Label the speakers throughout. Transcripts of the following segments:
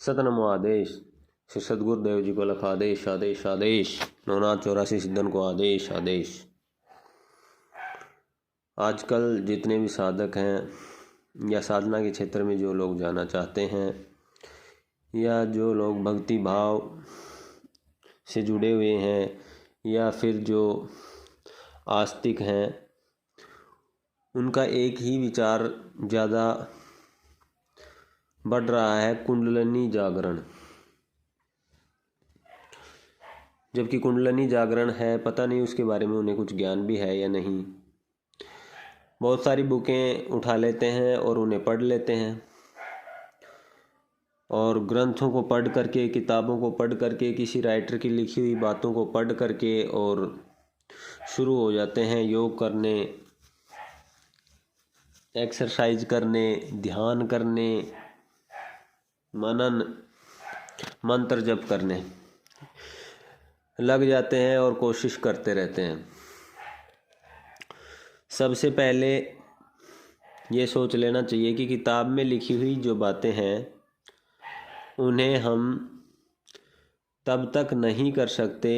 Speaker 1: सतनमो आदेश। श्री सदगुरुदेव जी को लख आदेश आदेश आदेश। 984 सिद्धन को आदेश आदेश। आजकल जितने भी साधक हैं या साधना के क्षेत्र में जो लोग जाना चाहते हैं या जो लोग भक्ति भाव से जुड़े हुए हैं या फिर जो आस्तिक हैं, उनका एक ही विचार ज़्यादा बढ़ रहा है, कुंडलिनी जागरण। जबकि कुंडलिनी जागरण है, पता नहीं उसके बारे में उन्हें कुछ ज्ञान भी है या नहीं। बहुत सारी बुकें उठा लेते हैं और उन्हें पढ़ लेते हैं और ग्रंथों को पढ़ करके, किताबों को पढ़ करके, किसी राइटर की लिखी हुई बातों को पढ़ करके और शुरू हो जाते हैं योग करने, एक्सरसाइज करने, ध्यान करने, मनन मंत्र जप करने लग जाते हैं और कोशिश करते रहते हैं। सबसे पहले ये सोच लेना चाहिए कि किताब में लिखी हुई जो बातें हैं उन्हें हम तब तक नहीं कर सकते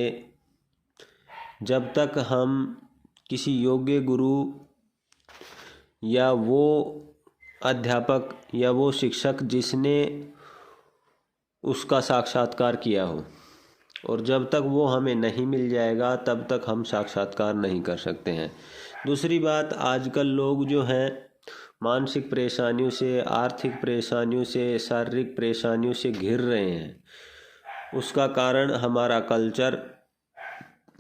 Speaker 1: जब तक हम किसी योग्य गुरु या वो अध्यापक या वो शिक्षक जिसने उसका साक्षात्कार किया हो, और जब तक वो हमें नहीं मिल जाएगा तब तक हम साक्षात्कार नहीं कर सकते हैं। दूसरी बात, आजकल लोग जो हैं मानसिक परेशानियों से, आर्थिक परेशानियों से, शारीरिक परेशानियों से घिर रहे हैं। उसका कारण हमारा कल्चर,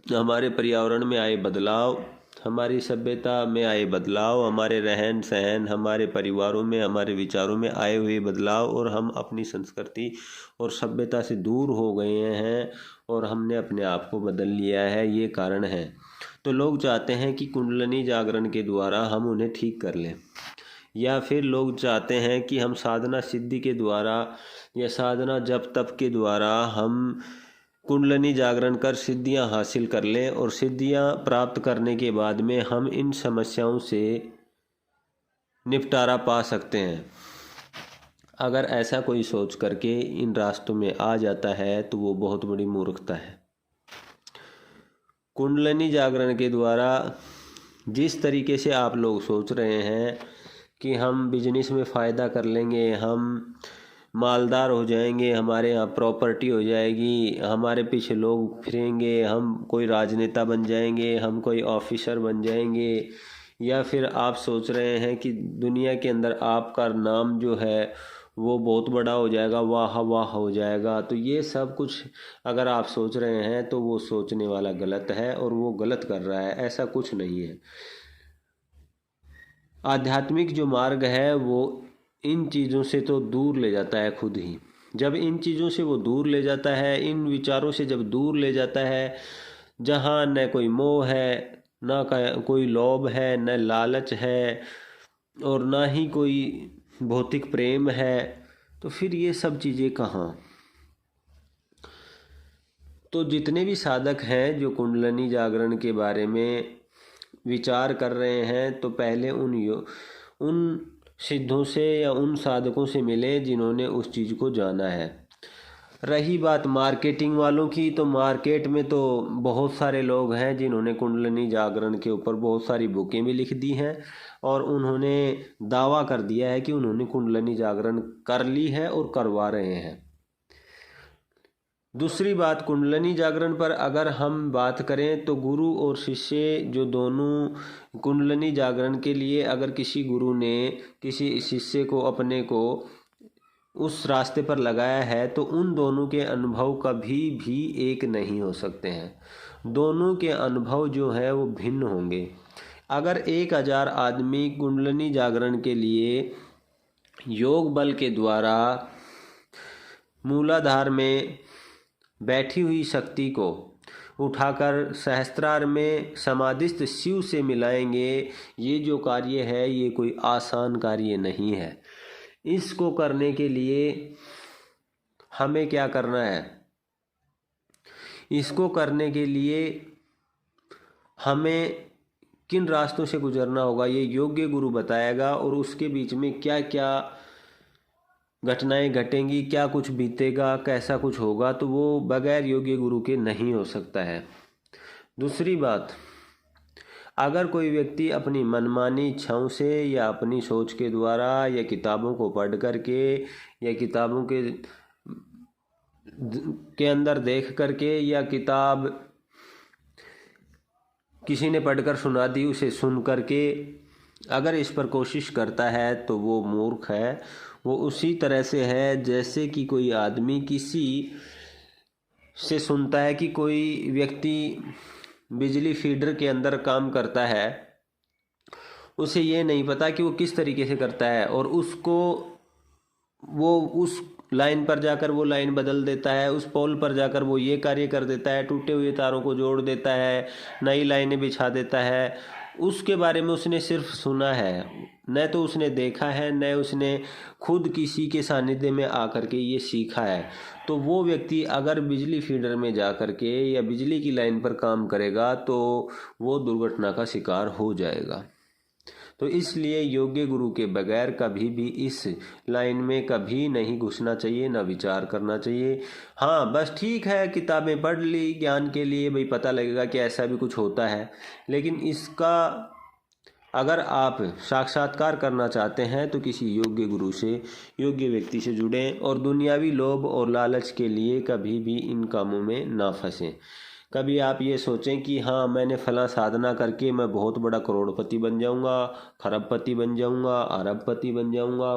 Speaker 1: हमारे पर्यावरण में आए बदलाव, हमारी सभ्यता में आए बदलाव, हमारे रहन सहन, हमारे परिवारों में, हमारे विचारों में आए हुए बदलाव, और हम अपनी संस्कृति और सभ्यता से दूर हो गए हैं और हमने अपने आप को बदल लिया है, ये कारण है। तो लोग चाहते हैं कि कुंडलिनी जागरण के द्वारा हम उन्हें ठीक कर लें, या फिर लोग चाहते हैं कि हम साधना सिद्धि के द्वारा या साधना जप तप के द्वारा हम कुंडलिनी जागरण कर सिद्धियां हासिल कर लें, और सिद्धियां प्राप्त करने के बाद में हम इन समस्याओं से निपटारा पा सकते हैं। अगर ऐसा कोई सोच करके इन रास्तों में आ जाता है तो वो बहुत बड़ी मूर्खता है। कुंडलिनी जागरण के द्वारा जिस तरीके से आप लोग सोच रहे हैं कि हम बिजनेस में फ़ायदा कर लेंगे, हम मालदार हो जाएंगे, हमारे यहाँ प्रॉपर्टी हो जाएगी, हमारे पीछे लोग फिरेंगे, हम कोई राजनेता बन जाएंगे, हम कोई ऑफिसर बन जाएंगे, या फिर आप सोच रहे हैं कि दुनिया के अंदर आपका नाम जो है वो बहुत बड़ा हो जाएगा, वाह वाह हो जाएगा, तो ये सब कुछ अगर आप सोच रहे हैं तो वो सोचने वाला गलत है और वो गलत कर रहा है। ऐसा कुछ नहीं है। आध्यात्मिक जो मार्ग है वो इन चीज़ों से तो दूर ले जाता है खुद ही। जब इन चीज़ों से वो दूर ले जाता है, इन विचारों से जब दूर ले जाता है, जहाँ न कोई मोह है, ना कोई लोभ है, न लालच है, और ना ही कोई भौतिक प्रेम है, तो फिर ये सब चीज़ें कहाँ। तो जितने भी साधक हैं जो कुंडलिनी जागरण के बारे में विचार कर रहे हैं, तो पहले उन सिद्धों से या उन साधकों से मिले जिन्होंने उस चीज़ को जाना है। रही बात मार्केटिंग वालों की, तो मार्केट में तो बहुत सारे लोग हैं जिन्होंने कुंडलिनी जागरण के ऊपर बहुत सारी बुकें भी लिख दी हैं और उन्होंने दावा कर दिया है कि उन्होंने कुंडलिनी जागरण कर ली है और करवा रहे हैं। दूसरी बात, कुंडलिनी जागरण पर अगर हम बात करें तो गुरु और शिष्य जो दोनों कुंडलिनी जागरण के लिए, अगर किसी गुरु ने किसी शिष्य को अपने को उस रास्ते पर लगाया है तो उन दोनों के अनुभव कभी भी एक नहीं हो सकते हैं। दोनों के अनुभव जो है वो भिन्न होंगे। अगर 1000 आदमी कुंडलिनी जागरण के लिए योग बल के द्वारा मूलाधार में बैठी हुई शक्ति को उठाकर सहस्त्रार में समाधिस्थ शिव से मिलाएंगे, ये जो कार्य है ये कोई आसान कार्य नहीं है। इसको करने के लिए हमें क्या करना है? इसको करने के लिए हमें किन रास्तों से गुजरना होगा ये योग्य गुरु बताएगा, और उसके बीच में क्या क्या घटनाएं घटेंगी, क्या कुछ बीतेगा, कैसा कुछ होगा, तो वो बगैर योग्य गुरु के नहीं हो सकता है। दूसरी बात, अगर कोई व्यक्ति अपनी मनमानी इच्छाओं से या अपनी सोच के द्वारा या किताबों को पढ़ करके या किताबों के अंदर देख करके या किताब किसी ने पढ़कर सुना दी उसे सुन करके अगर इस पर कोशिश करता है तो वो मूर्ख है। वो उसी तरह से है जैसे कि कोई आदमी किसी से सुनता है कि कोई व्यक्ति बिजली फीडर के अंदर काम करता है, उसे ये नहीं पता कि वो किस तरीके से करता है, और वो उस लाइन पर जाकर वो लाइन बदल देता है, उस पोल पर जाकर वो ये कार्य कर देता है, टूटे हुए तारों को जोड़ देता है, नई लाइनें बिछा देता है। उसके बारे में उसने सिर्फ सुना है, न तो उसने देखा है, न उसने खुद किसी के सानिध्य में आकर के ये सीखा है। तो वो व्यक्ति अगर बिजली फीडर में जा कर के या बिजली की लाइन पर काम करेगा तो वो दुर्घटना का शिकार हो जाएगा। तो इसलिए योग्य गुरु के बगैर कभी भी इस लाइन में कभी नहीं घुसना चाहिए, ना विचार करना चाहिए। हाँ, बस ठीक है, किताबें पढ़ ली ज्ञान के लिए, भाई पता लगेगा कि ऐसा भी कुछ होता है, लेकिन इसका अगर आप साक्षात्कार करना चाहते हैं तो किसी योग्य गुरु से, योग्य व्यक्ति से जुड़ें और दुनियावी लोभ और लालच के लिए कभी भी इन कामों में ना फंसें। कभी आप ये सोचें कि हाँ, मैंने फला साधना करके मैं बहुत बड़ा करोड़पति बन जाऊंगा, खरबपति बन जाऊंगा, अरबपति बन जाऊंगा,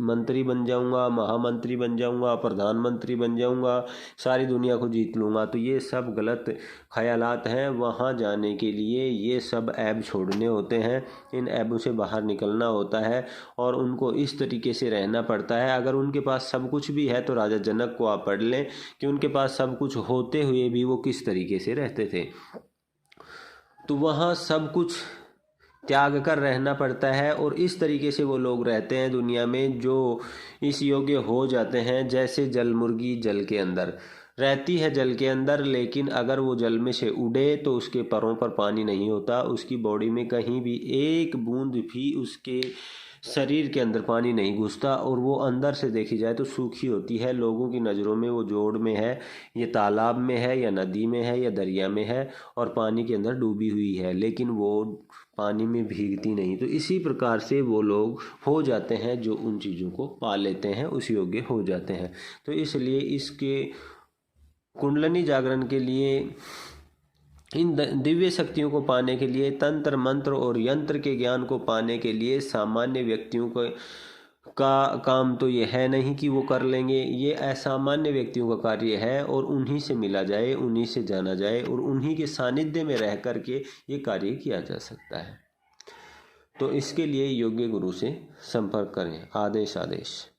Speaker 1: मंत्री बन जाऊंगा, महामंत्री बन जाऊंगा, प्रधानमंत्री बन जाऊंगा, सारी दुनिया को जीत लूंगा। तो ये सब गलत ख्यालात हैं। वहाँ जाने के लिए ये सब ऐब छोड़ने होते हैं, इन ऐबों से बाहर निकलना होता है और उनको इस तरीके से रहना पड़ता है। अगर उनके पास सब कुछ भी है तो राजा जनक को आप पढ़ लें कि उनके पास सब कुछ होते हुए भी वो किस तरीके से रहते थे। तो वहाँ सब कुछ त्याग कर रहना पड़ता है और इस तरीके से वो लोग रहते हैं दुनिया में जो इस योग्य हो जाते हैं। जैसे जल मुर्गी जल के अंदर रहती है, जल के अंदर, लेकिन अगर वो जल में से उड़े तो उसके पैरों पर पानी नहीं होता, उसकी बॉडी में कहीं भी एक बूंद भी उसके शरीर के अंदर पानी नहीं घुसता और वो अंदर से देखी जाए तो सूखी होती है। लोगों की नज़रों में वो जोड़ में है, ये तालाब में है या नदी में है या दरिया में है और पानी के अंदर डूबी हुई है, लेकिन वो पानी में भीगती नहीं। तो इसी प्रकार से वो लोग हो जाते हैं जो उन चीज़ों को पा लेते हैं, उस योग्य हो जाते हैं। तो इसलिए इसके कुंडलिनी जागरण के लिए, इन दिव्य शक्तियों को पाने के लिए, तंत्र मंत्र और यंत्र के ज्ञान को पाने के लिए सामान्य व्यक्तियों का काम तो ये है नहीं कि वो कर लेंगे। ये असामान्य व्यक्तियों का कार्य है और उन्हीं से मिला जाए, उन्हीं से जाना जाए और उन्हीं के सानिध्य में रह कर के ये कार्य किया जा सकता है। तो इसके लिए योग्य गुरु से संपर्क करें। आदेश।